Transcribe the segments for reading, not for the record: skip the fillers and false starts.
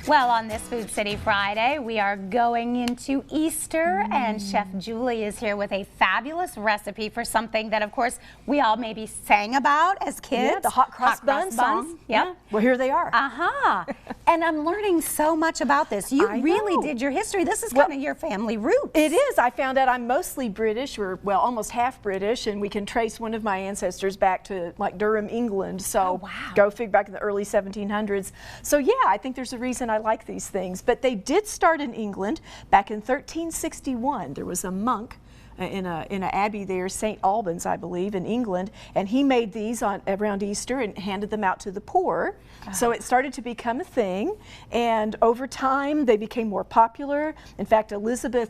Well, on this Food City Friday, we are going into Easter, and Chef Julie is here with a fabulous recipe for something that, of course, we all maybe sang about as kids. Yeah, the Hot Cross Buns song. Yep. Yeah. Well, here they are. And I'm learning so much about this. You really did your history. This is kind of your family roots. It is. I found out I'm mostly British, or well, almost half British, and we can trace one of my ancestors back to like Durham, England. So go figure, back in the early 1700s. So yeah, I think there's a reason I like these things. But they did start in England back in 1361. There was a monk in an abbey there, St. Albans, I believe, in England, and he made these around Easter and handed them out to the poor. So it started to become a thing, and over time they became more popular. In fact,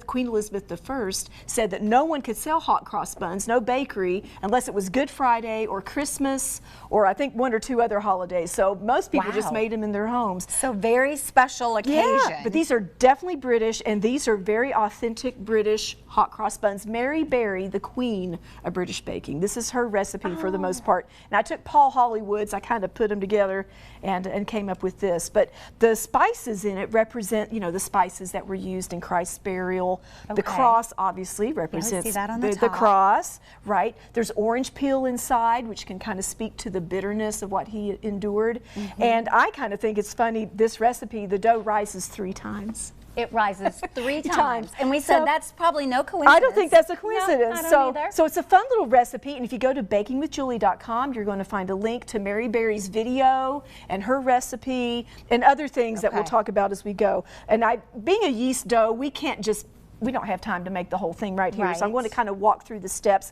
Queen Elizabeth I said that no one could sell hot cross buns, no bakery, unless it was Good Friday or Christmas, or I think one or two other holidays. So most people just made them in their homes. So very special occasion. Yeah, but these are definitely British, and these are very authentic British hot cross buns. Mary Berry, the queen of British baking. This is her recipe for the most part. And I took Paul Hollywood's, I kind of put them together and came up with this. But the spices in it represent, you know, the spices that were used in Christ's burial. The cross obviously represents the cross, right? There's orange peel inside, which can kind of speak to the bitterness of what he endured. And I kind of think it's funny, this recipe, the dough rises 3 times. It rises 3 times. And we said that's probably no coincidence. I don't think that's a coincidence. No, I don't either. So it's a fun little recipe, and if you go to bakingwithjulie.com, you're going to find a link to Mary Berry's video and her recipe and other things that we'll talk about as we go. And being a yeast dough, we don't have time to make the whole thing right here, so I'm going to kind of walk through the steps.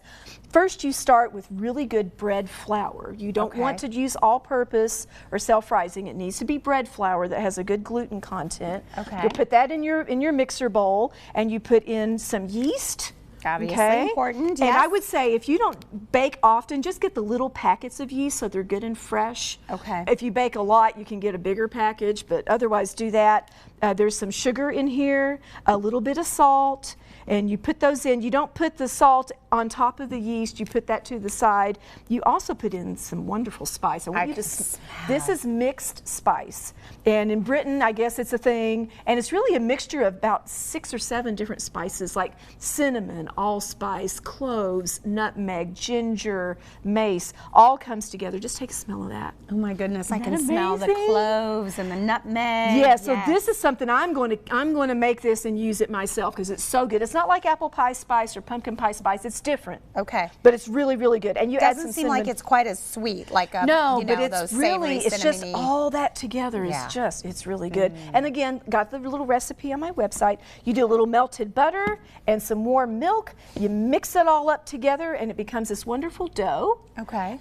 First, you start with really good bread flour. You don't want to use all-purpose or self-rising. It needs to be bread flour that has a good gluten content. You put that in your mixer bowl, and you put in some yeast. Obviously important, And I would say if you don't bake often, just get the little packets of yeast so they're good and fresh. If you bake a lot, you can get a bigger package, but otherwise do that. There's some sugar in here, a little bit of salt, and you put those in. You don't put the salt on top of the yeast, you put that to the side. You also put in some wonderful spice. I want you to this is mixed spice. And in Britain, I guess it's a thing, and it's really a mixture of about 6 or 7 different spices like cinnamon, allspice, cloves, nutmeg, ginger, mace, all comes together. Just take a smell of that. Oh my goodness, I can smell the cloves and the nutmeg. Yeah, so this is something I'm going to make this and use it myself because it's so good. It's not like apple pie spice or pumpkin pie spice. It's different. But it's really, really good. And you add some cinnamon. Doesn't seem like it's quite as sweet like a, but it's really, it's just all that together is it's really good. And again, got the little recipe on my website. You do a little melted butter and some warm milk. You mix it all up together and it becomes this wonderful dough.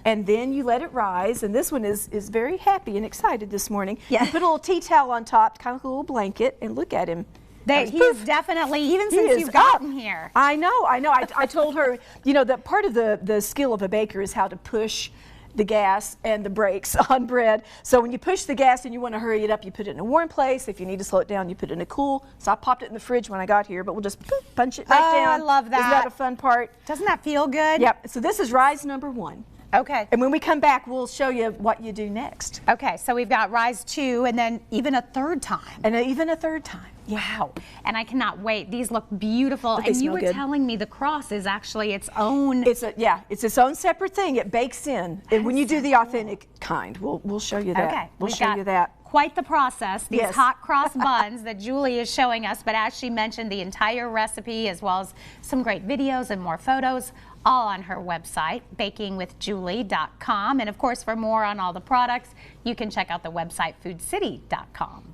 And then you let it rise. And this one is very happy and excited this morning. You put a little tea towel on top, kind of like a little blanket, and look at him. He is definitely, even since you've gotten here. I know. I told her, you know, that part of the skill of a baker is how to push the gas and the brakes on bread. So when you push the gas and you want to hurry it up, you put it in a warm place. If you need to slow it down, you put it in a cool. So I popped it in the fridge when I got here, but we'll just punch it back down. I love that. Isn't that a fun part? Doesn't that feel good? Yep. So this is rise number 1. And when we come back, we'll show you what you do next. So we've got rise 2 and then even a 3rd time. And even a 3rd time. Wow. And I cannot wait. These look beautiful. But and you were telling me the cross is actually its own. It's its own separate thing. It bakes in. And when you do the authentic kind, we'll show you that. We'll show you that. Quite the process, these hot cross buns that Julie is showing us, but as she mentioned, the entire recipe as well as some great videos and more photos, all on her website, bakingwithjulie.com. And of course, for more on all the products, you can check out the website foodcity.com.